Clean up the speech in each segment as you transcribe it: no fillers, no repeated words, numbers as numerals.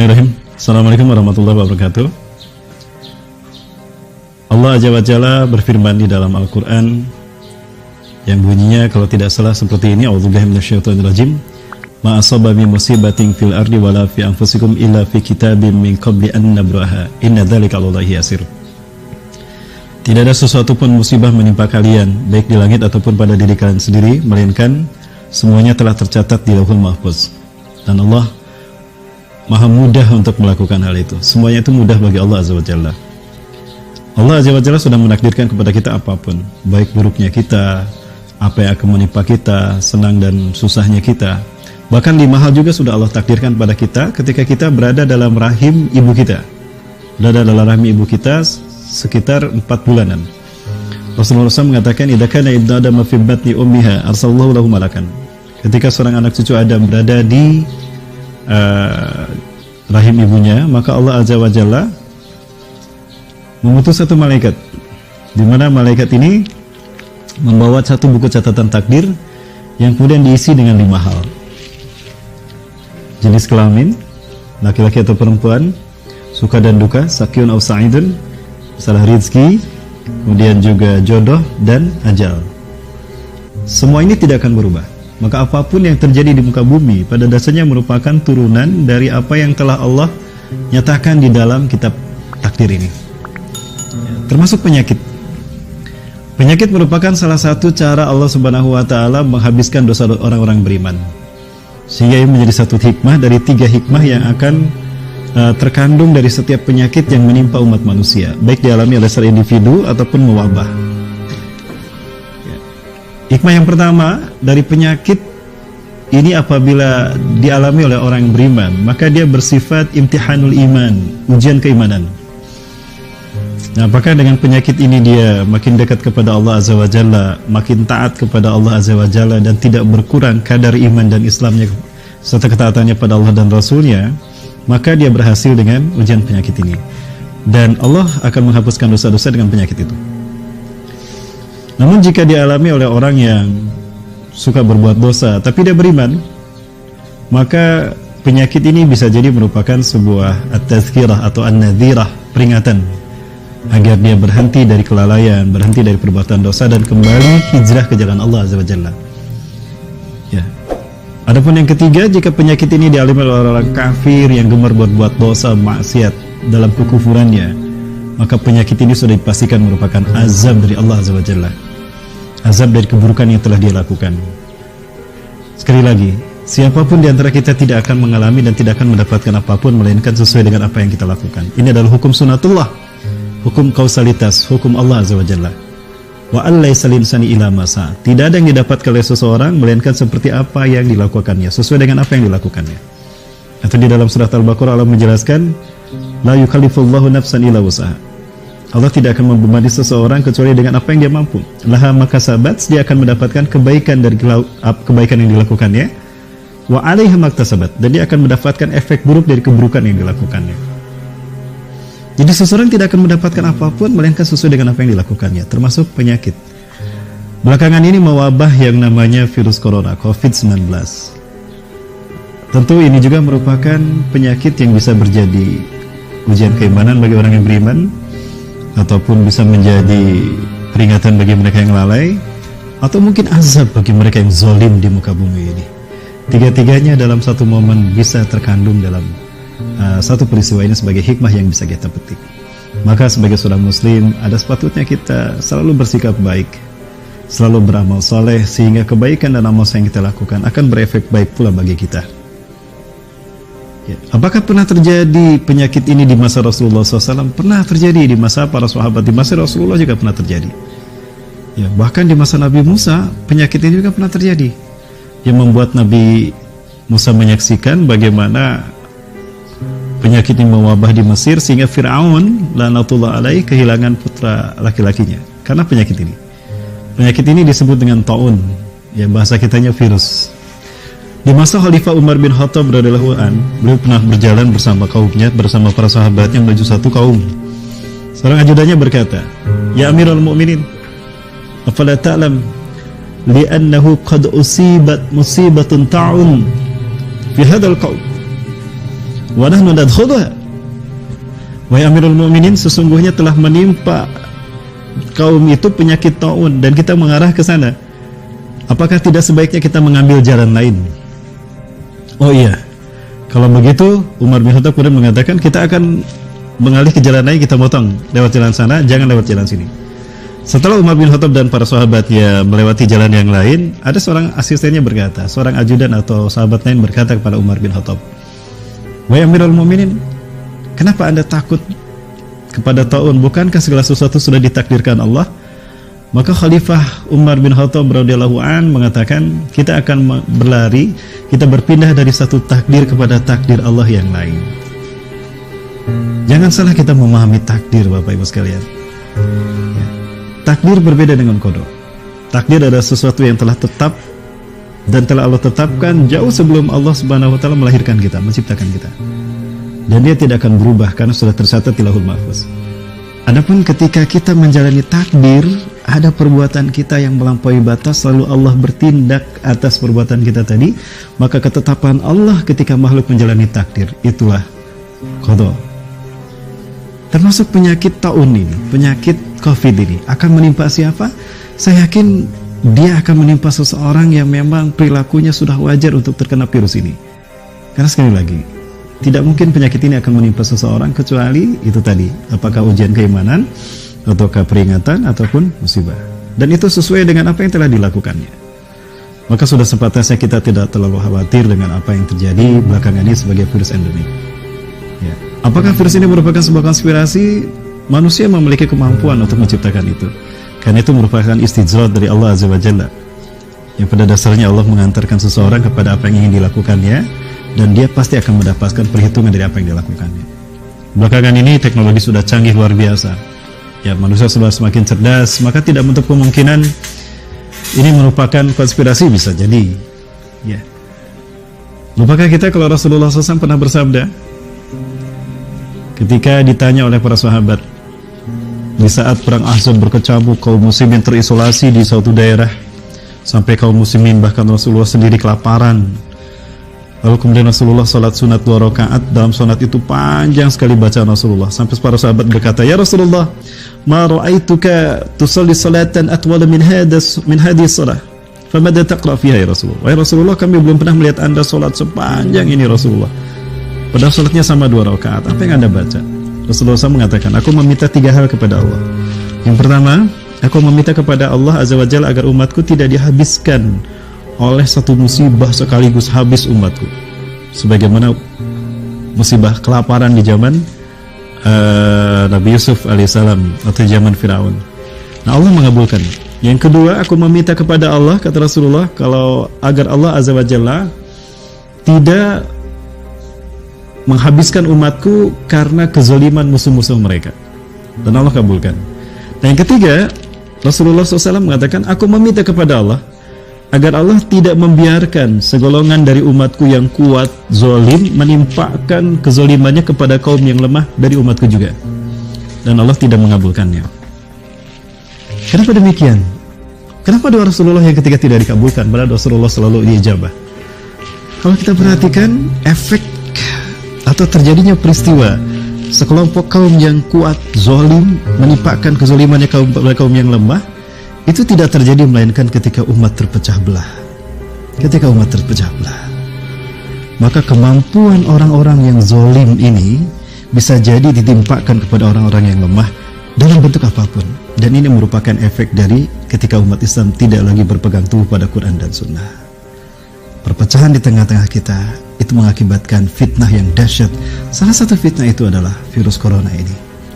Bismillahirrahmanirrahim. Assalamualaikum warahmatullahi wabarakatuh. Allah Azza wa Jalla berfirman di dalam Al-Quran yang bunyinya kalau tidak salah seperti ini, A'udzubillahi minasyaitonirrajim. Ma asaba min musibatin fil ardi wala fi anfusikum illa fi kitabim min qabli an nabraha inna dzalika 'alallahi yasir. Tidak ada sesuatu pun musibah menimpa kalian, baik di langit ataupun pada diri kalian sendiri, melainkan semuanya telah tercatat di Lauhul Mahfuz. Dan Allah Maha mudah untuk melakukan hal itu. Semuanya itu mudah bagi Allah Azza wa Jalla. Allah Azza wa Jalla sudah menakdirkan kepada kita apapun, baik buruknya kita, apa yang akan menimpa kita, senang dan susahnya kita. Bahkan 5 hal juga sudah Allah takdirkan pada kita ketika kita berada dalam rahim ibu kita. Berada dalam rahim ibu kita sekitar 4 bulanan. Rasulullah SAW mengatakan, "Idza kana ibnu Adam fi batni ummiha arsalallahu lahu malakan." Ketika seorang anak cucu Adam berada di rahim ibunya, maka Allah Azza wa Jalla mengutus satu malaikat, di mana malaikat ini membawa satu buku catatan takdir yang kemudian diisi dengan 5 hal: jenis kelamin, laki-laki atau perempuan, suka dan duka, sakyun aw sa'idun, masalah rizki, kemudian juga jodoh dan ajal. Semua ini tidak akan berubah. Maka apapun yang terjadi di muka bumi pada dasarnya merupakan turunan dari apa yang telah Allah nyatakan di dalam kitab takdir ini. Termasuk penyakit. Penyakit merupakan salah satu cara Allah Subhanahu wa taala menghabiskan dosa orang-orang beriman. Sehingga ini menjadi satu hikmah dari 3 hikmah yang akan terkandung dari setiap penyakit yang menimpa umat manusia, baik dialami oleh seorang individu ataupun mewabah. Hikmah yang pertama dari penyakit ini, apabila dialami oleh orang yang beriman, maka dia bersifat imtihanul iman, ujian keimanan. Nah, apakah dengan penyakit ini dia makin dekat kepada Allah Azza wa Jalla, makin taat kepada Allah Azza wa Jalla, dan tidak berkurang kadar iman dan Islamnya serta ketaatannya pada Allah dan Rasulnya, maka dia berhasil dengan ujian penyakit ini. Dan Allah akan menghapuskan dosa-dosa dengan penyakit itu. Namun jika dialami oleh orang yang suka berbuat dosa tapi dia beriman, maka penyakit ini bisa jadi merupakan sebuah at-tazkirah atau an-nadhirah, peringatan agar dia berhenti dari kelalaian, berhenti dari perbuatan dosa dan kembali hijrah ke jalan Allah Azza wa Jalla. Ya. Adapun yang ketiga, jika penyakit ini dialami oleh orang kafir yang gemar berbuat dosa, maksiat dalam kekufurannya, maka penyakit ini sudah dipastikan merupakan azab dari Allah Azza wa Jalla, azab dari keburukan yang telah dia lakukan. Sekali lagi, siapapun di antara kita tidak akan mengalami dan tidak akan mendapatkan apapun melainkan sesuai dengan apa yang kita lakukan. Ini adalah hukum sunatullah, hukum kausalitas, hukum Allah Azza wa Jalla. Wa allaysa linsani ila ma sa'a. Tidak ada yang didapatkan oleh seseorang melainkan seperti apa yang dilakukannya, sesuai dengan apa yang dilakukannya. Atau di dalam surat Al-Baqarah Allah menjelaskan, la yukallifullahu nafsan illa wus'aha. Allah tidak akan membebani seseorang kecuali dengan apa yang dia mampu. Laha makasabat, dia akan mendapatkan kebaikan dari kebaikan yang dilakukannya. Wa 'alaiha maktasabat, dan dia akan mendapatkan efek buruk dari keburukan yang dilakukannya. Jadi seseorang tidak akan mendapatkan apapun melainkan sesuai dengan apa yang dilakukannya, termasuk penyakit. Belakangan ini mewabah yang namanya virus corona, COVID-19. Tentu ini juga merupakan penyakit yang bisa berjadi ujian keimanan bagi orang yang beriman, ataupun bisa menjadi peringatan bagi mereka yang lalai, atau mungkin azab bagi mereka yang zalim di muka bumi ini. Tiga-tiganya dalam satu momen bisa terkandung dalam satu peristiwa ini sebagai hikmah yang bisa kita petik. Maka sebagai seorang muslim, ada sepatutnya kita selalu bersikap baik, selalu beramal soleh, sehingga kebaikan dan amal yang kita lakukan akan berefek baik pula bagi kita. Apakah pernah terjadi penyakit ini di masa Rasulullah SAW? Pernah terjadi di masa para sahabat, di masa Rasulullah juga pernah terjadi. Ya, bahkan di masa Nabi Musa penyakit ini juga pernah terjadi, yang membuat Nabi Musa menyaksikan bagaimana penyakit ini mewabah di Mesir sehingga Fir'aun laknatullah alaih kehilangan putra laki-lakinya karena penyakit ini. Penyakit ini disebut dengan taun, ya bahasa kitanya virus. Di masa Khalifah Umar bin Khattab radhiyallahu an, beliau pernah berjalan bersama kaumnya, bersama para sahabatnya menuju satu kaum. Seorang ajudannya berkata, "Ya Amirul Mukminin, afala ta'lam li'annahu qad usibat musibatun ta'un fi hadzal qaum." wa nahnu nadkhuluha. Wahai Amirul Mukminin, sesungguhnya telah menimpa kaum itu penyakit taun dan kita mengarah ke sana. Apakah tidak sebaiknya kita mengambil jalan lain? Oh iya, kalau begitu Umar bin Khattab kemudian mengatakan kita akan mengalih ke jalan lain, kita potong lewat jalan sana, jangan lewat jalan sini. Setelah Umar bin Khattab dan para sahabatnya melewati jalan yang lain, ada seorang asistennya berkata, seorang ajudan atau sahabat lain berkata kepada Umar bin Khattab, wahai Amirul Mukminin, kenapa Anda takut kepada taun? Bukankah segala sesuatu sudah ditakdirkan Allah? Maka Khalifah Umar bin Khattab radhiyallahu an mengatakan, kita akan berlari, kita berpindah dari satu takdir kepada takdir Allah yang lain. Jangan salah kita memahami takdir, Bapak Ibu sekalian. Ya. Takdir berbeda dengan qada. Takdir adalah sesuatu yang telah tetap dan telah Allah tetapkan jauh sebelum Allah Subhanahu wa taala melahirkan kita, menciptakan kita. Dan dia tidak akan berubah karena sudah tercatat di Lauhul Mahfuz. Adapun ketika kita menjalani takdir, ada perbuatan kita yang melampaui batas, lalu Allah bertindak atas perbuatan kita tadi, maka ketetapan Allah ketika makhluk menjalani takdir, itulah qada. Termasuk penyakit taun ini, penyakit COVID ini akan menimpa siapa? Saya yakin dia akan menimpa seseorang yang memang perilakunya sudah wajar untuk terkena virus ini. Karena sekali lagi, tidak mungkin penyakit ini akan menimpa seseorang kecuali itu tadi, apakah ujian keimanan ataukah peringatan ataupun musibah. Dan itu sesuai dengan apa yang telah dilakukannya. Maka sudah sepatutnya kita tidak terlalu khawatir dengan apa yang terjadi belakangan ini sebagai virus endemik. Ya. Apakah virus ini merupakan sebuah konspirasi? Manusia memiliki kemampuan untuk menciptakan itu. Karena itu merupakan istijrat dari Allah Azza wa Jalla, yang pada dasarnya Allah mengantarkan seseorang kepada apa yang ingin dilakukannya, dan dia pasti akan mendapatkan perhitungan dari apa yang dilakukannya. Belakangan ini teknologi sudah canggih luar biasa. Ya, manusia sudah semakin cerdas, maka tidak menutup kemungkinan ini merupakan konspirasi, bisa jadi. Ya. Lupakah kita kalau Rasulullah SAW pernah bersabda ketika ditanya oleh para sahabat di saat perang Ahzab berkecamuk, kaum muslimin terisolasi di suatu daerah sampai kaum muslimin bahkan Rasulullah sendiri kelaparan. Lalu kemudian Rasulullah salat sunat 2 rakaat. Dalam salat itu panjang sekali bacaan Rasulullah sampai para sahabat berkata, "Ya Rasulullah, ma ra'aituka tusalli salatan atwala min hadhihi shalah. Famadza taqra fiha ya Rasulullah?" Wahai Rasulullah, kami belum pernah melihat Anda salat sepanjang ini Rasulullah. Padahal salatnya sama 2 rakaat. Apa yang Anda baca? Rasulullah SAW mengatakan, aku meminta 3 hal kepada Allah. Yang pertama, aku meminta kepada Allah Azza wa Jalla agar umatku tidak dihabiskan oleh satu musibah sekaligus habis umatku, sebagaimana musibah kelaparan di zaman Nabi Yusuf alaihissalam atau zaman Firaun. Nah, Allah mengabulkan. Yang kedua, aku meminta kepada Allah, kata Rasulullah, kalau agar Allah Azza wa Jalla tidak menghabiskan umatku karena kezaliman musuh-musuh mereka, dan Allah kabulkan. Dan yang ketiga, Rasulullah SAW mengatakan, aku meminta kepada Allah agar Allah tidak membiarkan segolongan dari umatku yang kuat zalim menimpakan kezalimannya kepada kaum yang lemah dari umatku juga, dan Allah tidak mengabulkannya. Kenapa demikian? Kenapa doa Rasulullah yang ketiga tidak dikabulkan, padahal Rasulullah selalu diijabah? Kalau kita perhatikan efek atau terjadinya peristiwa sekelompok kaum yang kuat zalim menimpakan kezalimannya kepada kaum yang lemah, itu tidak terjadi melainkan ketika umat terpecah belah. Ketika umat terpecah belah, maka kemampuan orang-orang yang zalim ini bisa jadi ditimpakan kepada orang-orang yang lemah dalam bentuk apapun. Dan ini merupakan efek dari ketika umat Islam tidak lagi berpegang teguh pada Quran dan Sunnah. Perpecahan di tengah-tengah kita itu mengakibatkan fitnah yang dahsyat. Salah satu fitnah itu adalah virus corona ini.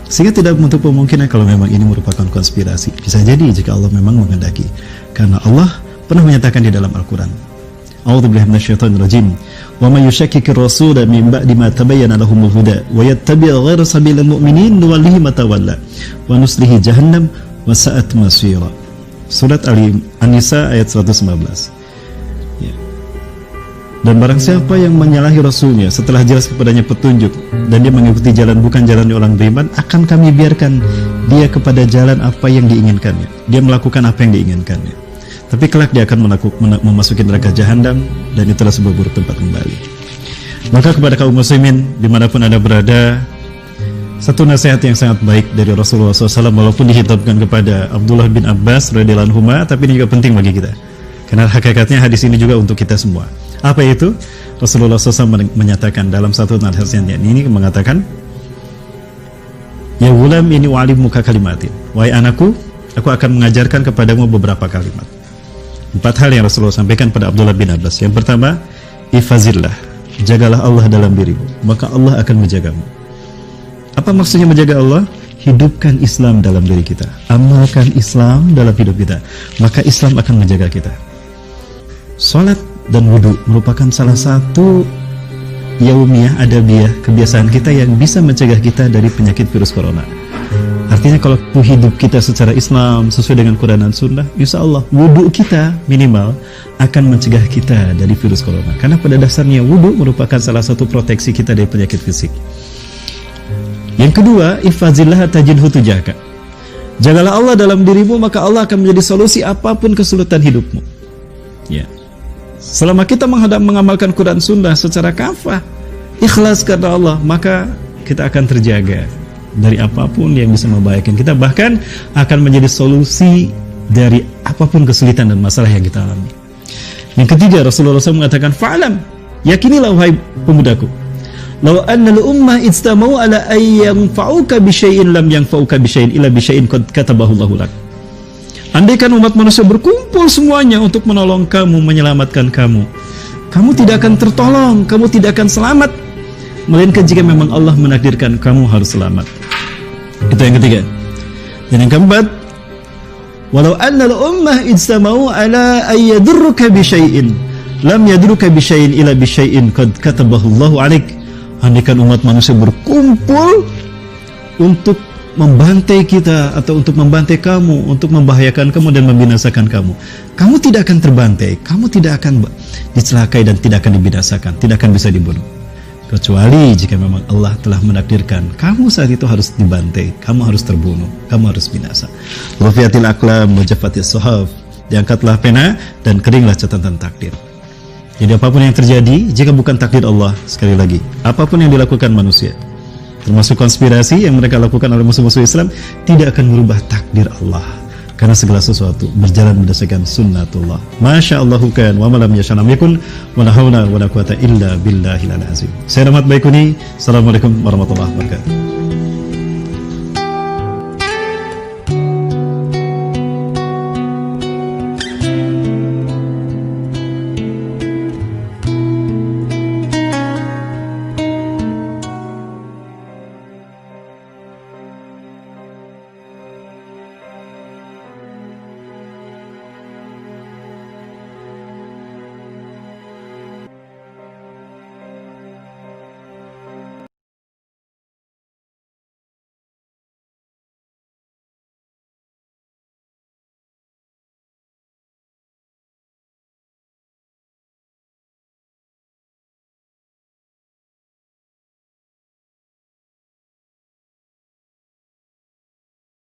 Sehingga tidak menutup kemungkinan kalau memang ini merupakan konspirasi. Bisa jadi jika Allah memang menghendaki. Karena Allah pernah menyatakan di dalam Al-Quran, A'udzubillahi minasyaitonirrajim, "Wa may yushakkikir rasula min ba'di ma tabayyana lahumul huda wa yattabi' ghayra sabilil mu'minin nuwallihi ma tawalla wa nuslihi jahannam wa sa'at masira." Surat An-Nisa ayat 115. Dan barang siapa yang menyalahi Rasulnya setelah jelas kepadanya petunjuk dan dia mengikuti jalan bukan jalan orang beriman, akan kami biarkan dia kepada jalan apa yang diinginkannya. Dia melakukan apa yang diinginkannya, tapi kelak dia akan memasuki neraka jahanam, dan itulah sebuah buruk tempat kembali. Maka kepada kaum muslimin dimanapun Anda berada, satu nasihat yang sangat baik dari Rasulullah SAW, walaupun dihitabkan kepada Abdullah bin Abbas radhiyallahu anhu, tapi ini juga penting bagi kita, karena hakikatnya hadis ini juga untuk kita semua. Apa itu? Rasulullah SAW menyatakan dalam satu nasihatnya ini, mengatakan, ya gulam ini wa'alimuka kalimatin, wahai anakku, aku akan mengajarkan kepadamu beberapa kalimat. 4 hal yang Rasulullah sampaikan pada Abdullah bin Abbas. Yang pertama, ifazillah, jagalah Allah dalam dirimu, maka Allah akan menjagamu. Apa maksudnya menjaga Allah? Hidupkan Islam dalam diri kita, amalkan Islam dalam hidup kita, maka Islam akan menjaga kita. Salat dan wudhu merupakan salah satu yaumiyah, adabiyah, kebiasaan kita yang bisa mencegah kita dari penyakit virus corona. Artinya kalau hidup kita secara Islam sesuai dengan Quran dan Sunnah, insya Allah wudhu kita minimal akan mencegah kita dari virus corona. Karena pada dasarnya wudhu merupakan salah satu proteksi kita dari penyakit fisik. Yang kedua, ifazillah tajidhu tujahka. Jagalah Allah dalam dirimu, maka Allah akan menjadi solusi apapun kesulitan hidupmu. Ya. Selama kita mengamalkan Quran Sunnah secara kafah, ikhlas karena Allah, maka kita akan terjaga dari apapun yang bisa membahayakan kita, bahkan akan menjadi solusi dari apapun kesulitan dan masalah yang kita alami. Yang ketiga, Rasulullah SAW mengatakan, fa'alam, yakinilah wahai pemudaku, law annal ummah ijtama'u ala ayyam fa'uka bisyai'in lam yanfa'uka bisyai'in illa bisyai'in qad katabahu Allahu lak. Andaikan umat manusia berkumpul semuanya untuk menolong kamu, menyelamatkan kamu, kamu tidak akan tertolong, kamu tidak akan selamat, melainkan jika memang Allah menakdirkan kamu harus selamat. Itu yang ketiga. Dan yang keempat, walau annal ummah ijtama'u ala ayyadurruka bisyai'in lam yadurruka bisyai'in illa bisyai'in qad katabahu Allahu alaik. Andaikan umat manusia berkumpul untuk membantai kita atau untuk membantai kamu, untuk membahayakan kamu dan membinasakan kamu, kamu tidak akan terbantai, kamu tidak akan dicelakai dan tidak akan dibinasakan, tidak akan bisa dibunuh, kecuali jika memang Allah telah menakdirkan kamu saat itu harus dibantai, kamu harus terbunuh, kamu harus binasa. Rufiatil aqlam wajaffatis suhuf, diangkatlah pena dan keringlah catatan takdir. Jadi apapun yang terjadi, jika bukan takdir Allah, sekali lagi, apapun yang dilakukan manusia, termasuk konspirasi yang mereka lakukan oleh musuh-musuh Islam, tidak akan merubah takdir Allah. Karena segala sesuatu berjalan berdasarkan sunnatullah. Masya Allahu kan, wa malam yasha lam yakun, wa la hawla wa la quwata illa billahil azim. Saya Rahmat Baikuni, Assalamualaikum warahmatullahi wabarakatuh.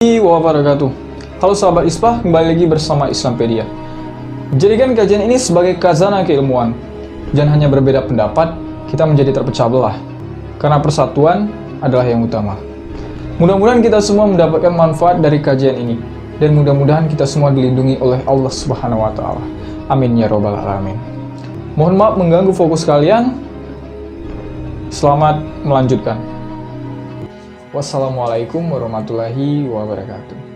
Wabarakatuh. Halo sahabat ISPA, kembali lagi bersama Islampedia. Jadikan kajian ini sebagai khazanah keilmuan. Jangan hanya berbeda pendapat, kita menjadi terpecah belah. Karena persatuan adalah yang utama. Mudah-mudahan kita semua mendapatkan manfaat dari kajian ini. Dan mudah-mudahan kita semua dilindungi oleh Allah Subhanahu wa Ta'ala. Amin ya Rabbal Alamin. Mohon maaf mengganggu fokus kalian. Selamat melanjutkan. Wassalamualaikum warahmatullahi wabarakatuh.